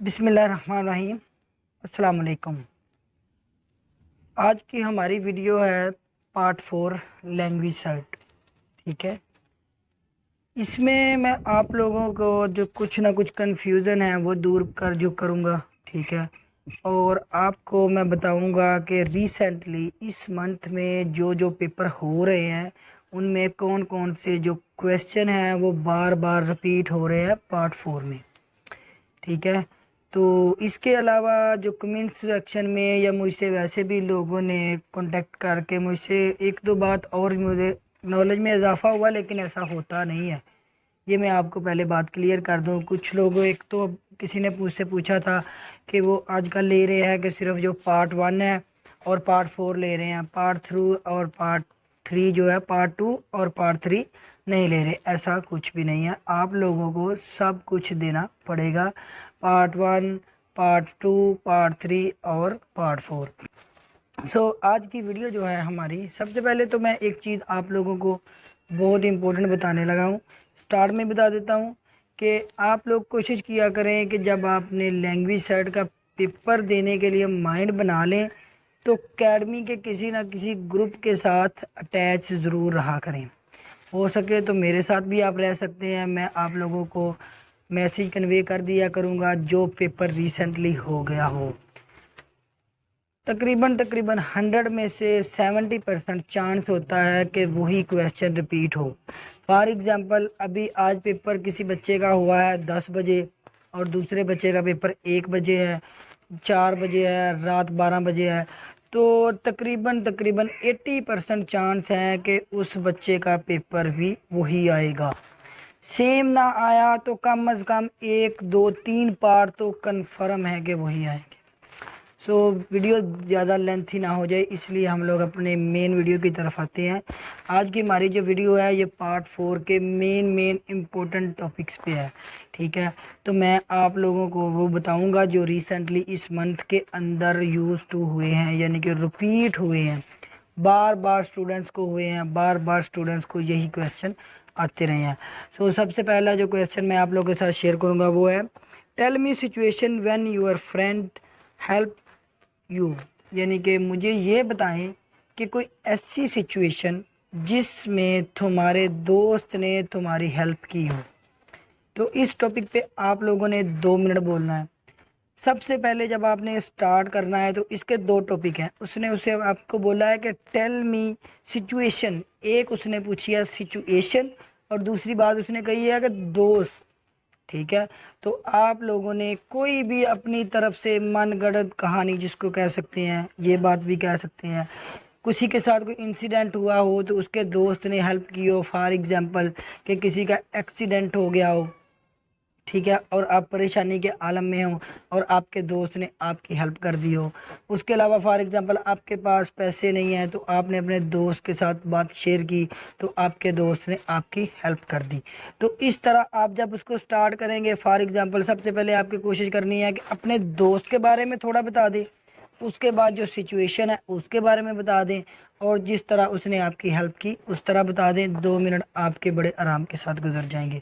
बिस्मिल्लाहिर्रहमानिर्रहीम। अस्सलाम वालेकुम। आज की हमारी वीडियो है पार्ट 4 लैंग्वेज साइट। ठीक है, इसमें मैं आप लोगों को जो कुछ ना कुछ कन्फ्यूज़न है वो दूर कर जो करूँगा। ठीक है, और आपको मैं बताऊँगा कि रिसेंटली इस मंथ में जो जो पेपर हो रहे हैं उनमें कौन कौन से जो क्वेश्चन हैं वो बार बार रिपीट हो रहे हैं पार्ट 4 में। ठीक है, तो इसके अलावा जो कमेंट सेक्शन में या मुझसे वैसे भी लोगों ने कांटेक्ट करके मुझसे एक दो बात और मुझे नॉलेज में इजाफा हुआ, लेकिन ऐसा होता नहीं है। ये मैं आपको पहले बात क्लियर कर दूं। कुछ लोगों, एक तो किसी ने मुझसे पूछा था कि वो आजकल ले रहे हैं कि सिर्फ जो पार्ट 1 है और पार्ट 4 ले रहे हैं, पार्ट 3 और पार्ट 3 जो है पार्ट 2 और पार्ट 3 नहीं ले रहे। ऐसा कुछ भी नहीं है, आप लोगों को सब कुछ देना पड़ेगा। पार्ट 1, पार्ट 2, पार्ट 3 और पार्ट 4। आज की वीडियो जो है हमारी, सबसे पहले तो मैं एक चीज़ आप लोगों को बहुत इम्पोर्टेंट बताने लगा हूँ। स्टार्ट में बता देता हूँ कि आप लोग कोशिश किया करें कि जब आपने लैंग्वेज साइट का पेपर देने के लिए माइंड बना लें तो अकेडमी के किसी ना किसी ग्रुप के साथ अटैच ज़रूर रहा करें। हो सके तो मेरे साथ भी आप रह सकते हैं। मैं आप लोगों को मैसेज कन्वे कर दिया करूँगा जो पेपर रिसेंटली हो गया हो। तकरीबन 100 में से 70% चांस होता है कि वही क्वेश्चन रिपीट हो। फॉर एग्ज़ाम्पल, अभी आज पेपर किसी बच्चे का हुआ है 10 बजे और दूसरे बच्चे का पेपर 1 बजे है, 4 बजे है, रात 12 बजे है। तो तकरीबन 80% चांस है कि उस बच्चे का पेपर भी वही आएगा। सेम ना आया तो कम अज़ कम 1 2 3 पार्ट तो कंफर्म है कि वही आएंगे। वीडियो ज़्यादा लेंथी ना हो जाए, इसलिए हम लोग अपने मेन वीडियो की तरफ आते हैं। आज की हमारी जो वीडियो है ये पार्ट 4 के मेन इम्पोर्टेंट टॉपिक्स पे है। ठीक है, तो मैं आप लोगों को वो बताऊंगा जो रिसेंटली इस मंथ के अंदर यूज़ टू हुए हैं, यानी कि रिपीट हुए हैं, बार बार स्टूडेंट्स को हुए हैं, बार बार स्टूडेंट्स को यही क्वेश्चन आते रहे हैं। सबसे पहला जो क्वेश्चन मैं आप लोगों के साथ शेयर करूँगा वो है, tell me situation when your friend help you. यानी कि मुझे ये बताएं कि कोई ऐसी सिचुएशन जिसमें तुम्हारे दोस्त ने तुम्हारी हेल्प की हो। तो इस टॉपिक पे आप लोगों ने 2 मिनट बोलना है। सबसे पहले जब आपने स्टार्ट करना है तो इसके 2 टॉपिक हैं। उसने उसे आपको बोला है कि टेल मी सिचुएशन, एक उसने पूछी है सिचुएशन और दूसरी बात उसने कही है कि दोस्त। ठीक है, तो आप लोगों ने कोई भी अपनी तरफ से मनगढ़ंत कहानी जिसको कह सकते हैं, ये बात भी कह सकते हैं, किसी के साथ कोई इंसिडेंट हुआ हो तो उसके दोस्त ने हेल्प की हो। फॉर एग्जांपल कि किसी का एक्सीडेंट हो गया हो, ठीक है, और आप परेशानी के आलम में हो और आपके दोस्त ने आपकी हेल्प कर दी हो। उसके अलावा फॉर एग्जांपल आपके पास पैसे नहीं हैं तो आपने अपने दोस्त के साथ बात शेयर की तो आपके दोस्त ने आपकी हेल्प कर दी। तो इस तरह आप जब उसको स्टार्ट करेंगे, फॉर एग्जांपल सबसे पहले आपकी कोशिश करनी है कि अपने दोस्त के बारे में थोड़ा बता दें, उसके बाद जो सिचुएशन है उसके बारे में बता दें और जिस तरह उसने आपकी हेल्प की उस तरह बता दें। 2 मिनट आपके बड़े आराम के साथ गुजर जाएंगे।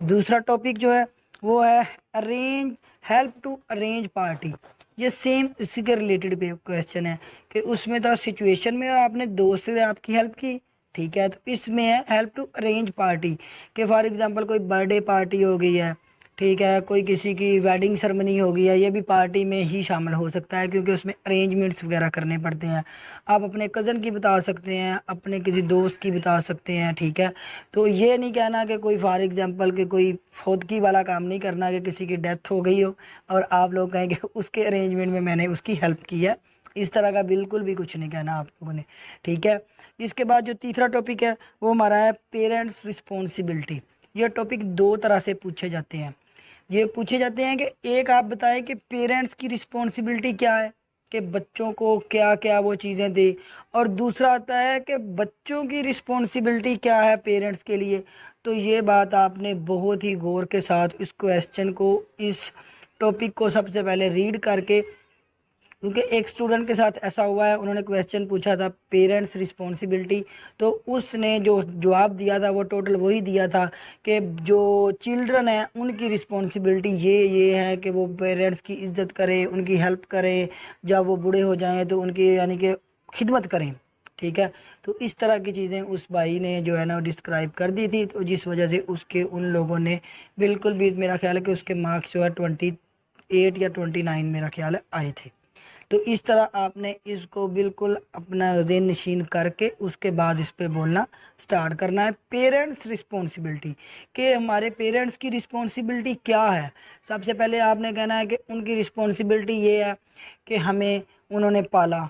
दूसरा टॉपिक जो है वो है arrange, help to arrange party. ये सेम इसी के रिलेटेड क्वेश्चन है कि उसमें तो सिचुएशन में आपने दोस्त ने आपकी हेल्प की, ठीक है, तो इसमें है हेल्प टू अरेंज पार्टी कि फॉर एग्जांपल कोई बर्थडे पार्टी हो गई है, ठीक है, कोई किसी की वेडिंग सेरेमनी हो गई है, ये भी पार्टी में ही शामिल हो सकता है क्योंकि उसमें अरेंजमेंट्स वगैरह करने पड़ते हैं। आप अपने कज़न की बता सकते हैं, अपने किसी दोस्त की बता सकते हैं। ठीक है, तो ये नहीं कहना कि कोई फॉर एग्जांपल कि कोई फौतगी वाला काम नहीं करना कि किसी की डेथ हो गई हो और आप लोग कहेंगे उसके अरेंजमेंट में मैंने उसकी हेल्प की है। इस तरह का बिल्कुल भी कुछ नहीं कहना आप लोगों ने। ठीक है, इसके बाद जो तीसरा टॉपिक है वो हमारा है पेरेंट्स रिस्पॉन्सिबिलिटी। ये टॉपिक 2 तरह से पूछे जाते हैं। ये पूछे जाते हैं कि एक आप बताएं कि पेरेंट्स की रिस्पॉन्सिबिलिटी क्या है कि बच्चों को क्या क्या वो चीज़ें दे, और दूसरा आता है कि बच्चों की रिस्पॉन्सिबिलिटी क्या है पेरेंट्स के लिए। तो ये बात आपने बहुत ही गौर के साथ इस क्वेश्चन को, इस टॉपिक को सबसे पहले रीड करके क्योंकि एक स्टूडेंट के साथ ऐसा हुआ है, उन्होंने क्वेश्चन पूछा था पेरेंट्स रिस्पॉन्सिबिलिटी, तो उसने जो जवाब दिया था वो टोटल वही दिया था कि जो चिल्ड्रन है उनकी रिस्पॉन्सिबिलिटी ये है कि वो पेरेंट्स की इज्जत करें, उनकी हेल्प करें, जब वो बूढ़े हो जाएं तो उनकी यानी कि खिदमत करें। ठीक है, तो इस तरह की चीज़ें उस भाई ने जो है ना डिस्क्राइब कर दी थी, तो जिस वजह से उसके उन लोगों ने बिल्कुल भी, मेरा ख्याल है कि उसके मार्क्स जो है 28 या 29 मेरा ख्याल है आए थे। तो इस तरह आपने इसको बिल्कुल अपना ज़हन नशीन करके उसके बाद इस पे बोलना स्टार्ट करना है। पेरेंट्स रिस्पॉन्सिबिलिटी, कि हमारे पेरेंट्स की रिस्पॉन्सिबिलिटी क्या है। सबसे पहले आपने कहना है कि उनकी रिस्पॉन्सिबिलिटी ये है कि हमें उन्होंने पाला,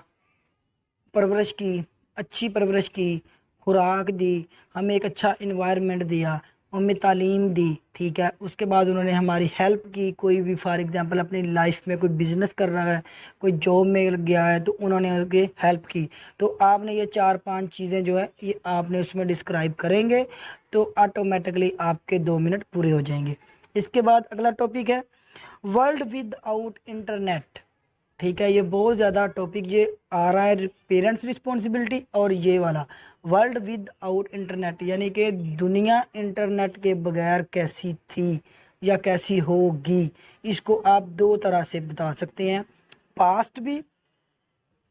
परवरिश की, अच्छी परवरिश की, खुराक दी, हमें एक अच्छा इन्वायरमेंट दिया, हमें तालीम दी। ठीक है, उसके बाद उन्होंने हमारी हेल्प की। कोई भी फॉर एग्जांपल अपनी लाइफ में कोई बिज़नेस कर रहा है, कोई जॉब में गया है, तो उन्होंने उसकी हेल्प की। तो आपने ये 4-5 चीज़ें जो है ये आपने उसमें डिस्क्राइब करेंगे, तो ऑटोमेटिकली आपके 2 मिनट पूरे हो जाएंगे। इसके बाद अगला टॉपिक है वर्ल्ड विद आउट इंटरनेट। ठीक है, ये बहुत ज़्यादा टॉपिक ये आ रहा है, पेरेंट्स रिस्पॉन्सिबिलिटी और ये वाला वर्ल्ड विद आउट इंटरनेट, यानी कि दुनिया इंटरनेट के बगैर कैसी थी या कैसी होगी। इसको आप 2 तरह से बता सकते हैं, पास्ट भी,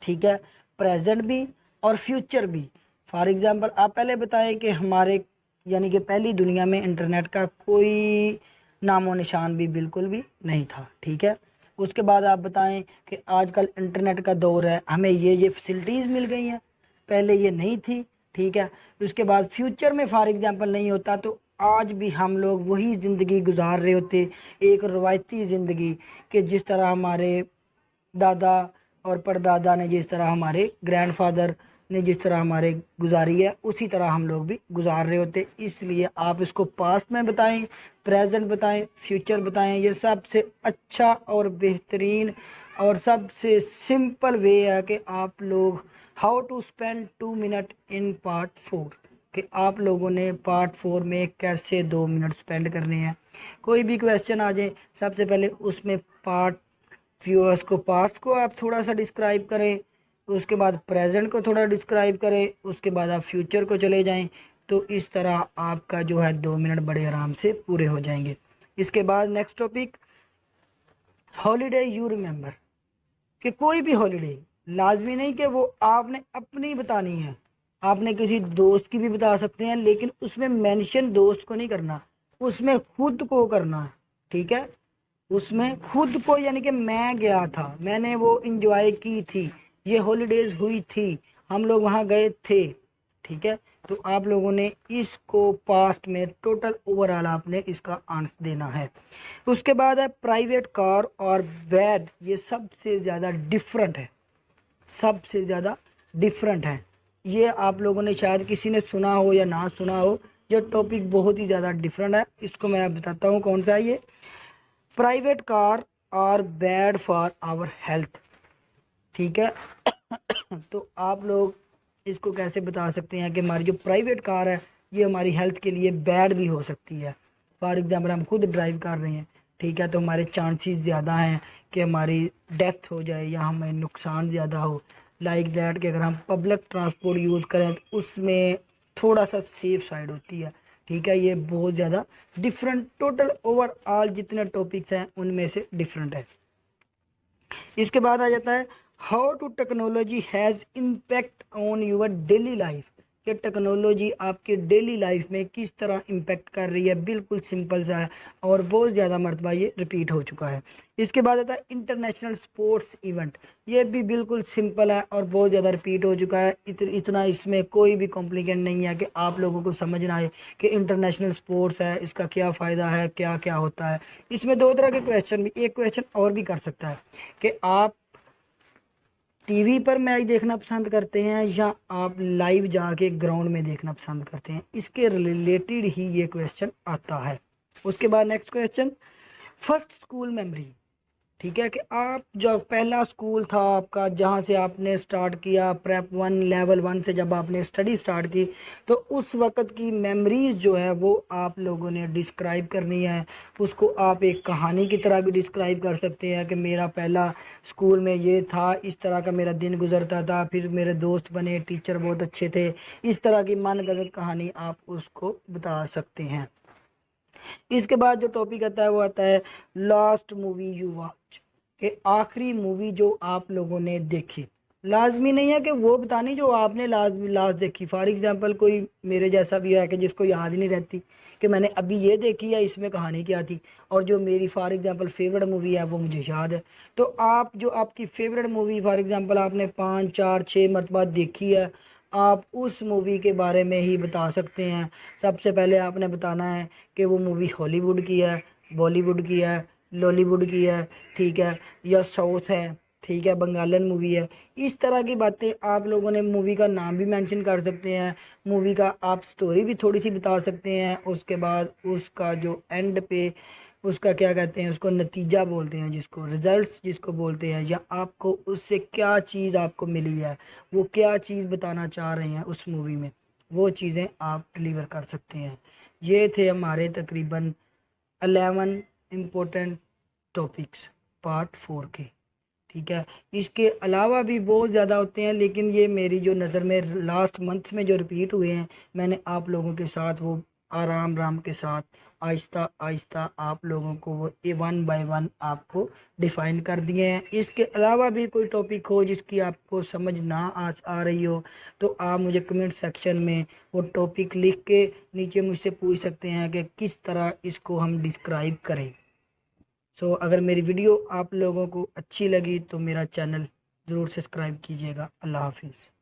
ठीक है, प्रेजेंट भी और फ्यूचर भी। फॉर एग्जांपल आप पहले बताएं कि हमारे यानी कि पहली दुनिया में इंटरनेट का कोई नामो निशान भी बिल्कुल भी नहीं था। ठीक है, उसके बाद आप बताएं कि आजकल इंटरनेट का दौर है, हमें ये फैसिलिटीज़ मिल गई हैं, पहले ये नहीं थी। ठीक है, उसके बाद फ्यूचर में फॉर एग्जांपल नहीं होता तो आज भी हम लोग वही ज़िंदगी गुजार रहे होते, एक रवायती ज़िंदगी, कि जिस तरह हमारे दादा और परदादा ने, जिस तरह हमारे ग्रैंडफादर ने जिस तरह हमारे गुजारी है, उसी तरह हम लोग भी गुजार रहे होते। इसलिए आप इसको पास्ट में बताएं, प्रेजेंट बताएं, फ्यूचर बताएं। ये सबसे अच्छा और बेहतरीन और सबसे सिंपल वे है कि आप लोग how to spend 2 minute in part 4, कि आप लोगों ने पार्ट 4 में कैसे 2 मिनट स्पेंड करने हैं। कोई भी क्वेश्चन आ जाए, सबसे पहले उसमें पार्ट व्यूअर्स को पास्ट को आप थोड़ा सा डिस्क्राइब करें, उसके बाद प्रेजेंट को थोड़ा डिस्क्राइब करें, उसके बाद आप फ्यूचर को चले जाएं। तो इस तरह आपका जो है 2 मिनट बड़े आराम से पूरे हो जाएंगे। इसके बाद next topic holiday you remember, कि कोई भी हॉलीडे लाजमी नहीं कि वो आपने अपनी बतानी है, आपने किसी दोस्त की भी बता सकते हैं, लेकिन उसमें मेंशन दोस्त को नहीं करना, उसमें खुद को करना। ठीक है, उसमें खुद को, यानी कि मैं गया था, मैंने वो इंजॉय की थी, ये हॉलीडेज हुई थी, हम लोग वहाँ गए थे। ठीक है, तो आप लोगों ने इसको पास्ट में टोटल ओवरऑल आपने इसका आंसर देना है। उसके बाद है प्राइवेट कार और बैड, ये सबसे ज़्यादा डिफरेंट है, सबसे ज़्यादा डिफरेंट है। ये आप लोगों ने शायद किसी ने सुना हो या ना सुना हो, ये टॉपिक बहुत ही ज़्यादा डिफरेंट है। इसको मैं बताता हूँ कौन सा है ये। Private car are bad for our health. ठीक है तो आप लोग इसको कैसे बता सकते हैं कि हमारी जो प्राइवेट कार है ये हमारी हेल्थ के लिए बैड भी हो सकती है। फॉर एग्जांपल हम खुद ड्राइव कर रहे हैं, ठीक है, तो हमारे चांसेस ज़्यादा हैं कि हमारी डेथ हो जाए या हमें नुकसान ज़्यादा हो। लाइक दैट कि अगर हम पब्लिक ट्रांसपोर्ट यूज़ करें तो उसमें थोड़ा सा सेफ साइड होती है। ठीक है, ये बहुत ज़्यादा डिफरेंट, टोटल ओवरऑल जितने टॉपिक्स हैं उनमें से डिफरेंट है। इसके बाद आ जाता है how to technology has impact on your daily life, कि टेक्नोलॉजी आपके डेली लाइफ में किस तरह इम्पैक्ट कर रही है। बिल्कुल सिंपल सा है और बहुत ज़्यादा मरतबा ये रिपीट हो चुका है। इसके बाद आता है इंटरनेशनल स्पोर्ट्स इवेंट, ये भी बिल्कुल सिंपल है और बहुत ज़्यादा रिपीट हो चुका है। इतना इसमें कोई भी कॉम्प्लिकेट नहीं है कि आप लोगों को समझना है कि इंटरनेशनल स्पोर्ट्स है, इसका क्या फ़ायदा है, क्या क्या होता है। इसमें 2 तरह के क्वेश्चन भी, एक क्वेश्चन और भी कर सकता है कि आप टीवी पर मैच देखना पसंद करते हैं या आप लाइव जाके ग्राउंड में देखना पसंद करते हैं, इसके रिलेटेड ही ये क्वेश्चन आता है। उसके बाद next question first school memory. ठीक है, कि आप जो पहला स्कूल था आपका, जहाँ से आपने स्टार्ट किया प्रेप 1 लेवल 1 से जब आपने स्टडी स्टार्ट की, तो उस वक़्त की मेमोरीज जो है वो आप लोगों ने डिस्क्राइब करनी है। उसको आप एक कहानी की तरह भी डिस्क्राइब कर सकते हैं कि मेरा पहला स्कूल में ये था, इस तरह का मेरा दिन गुजरता था, फिर मेरे दोस्त बने, टीचर बहुत अच्छे थे। इस तरह की मनगढ़ंत कहानी आप उसको बता सकते हैं। इसके बाद जो टॉपिक आता है वो आता है लास्ट मूवी यू वॉच, के आखिरी मूवी जो आप लोगों ने देखी। लाजमी नहीं है कि वो बतानी जो आपने लास्ट लास्ट देखी। फॉर एग्जांपल कोई मेरे जैसा भी है कि जिसको याद ही नहीं रहती कि मैंने अभी ये देखी है, इसमें कहानी क्या थी, और जो मेरी फॉर एग्जांपल फेवरेट मूवी है वो मुझे याद है। तो आप जो आपकी फेवरेट मूवी फॉर एग्जांपल आपने 5 4 6 मरतबा देखी है, आप उस मूवी के बारे में ही बता सकते हैं। सबसे पहले आपने बताना है कि वो मूवी हॉलीवुड की है, बॉलीवुड की है, लॉलीवुड की है, ठीक है, या साउथ है, ठीक है, बंगालन मूवी है। इस तरह की बातें आप लोगों ने मूवी का नाम भी मेंशन कर सकते हैं, मूवी का आप स्टोरी भी थोड़ी सी बता सकते हैं। उसके बाद उसका जो एंड पे उसका क्या कहते हैं, उसको नतीजा बोलते हैं, जिसको रिजल्ट्स जिसको बोलते हैं, या आपको उससे क्या चीज़ आपको मिली है, वो क्या चीज़ बताना चाह रहे हैं उस मूवी में, वो चीज़ें आप डिलीवर कर सकते हैं। ये थे हमारे तकरीबन 11 इम्पोर्टेंट टॉपिक्स पार्ट 4 के। ठीक है, इसके अलावा भी बहुत ज़्यादा होते हैं, लेकिन ये मेरी जो नज़र में लास्ट मंथ में जो रिपीट हुए हैं, मैंने आप लोगों के साथ वो आराम आराम के साथ आहिस्ता आहिस्ता आप लोगों को वो 1 बाय 1 आपको डिफ़ाइन कर दिए हैं। इसके अलावा भी कोई टॉपिक हो जिसकी आपको समझ ना आ रही हो, तो आप मुझे कमेंट सेक्शन में वो टॉपिक लिख के नीचे मुझसे पूछ सकते हैं कि किस तरह इसको हम डिस्क्राइब करें। अगर मेरी वीडियो आप लोगों को अच्छी लगी तो मेरा चैनल ज़रूर सब्सक्राइब कीजिएगा। अल्लाह हाफिज़।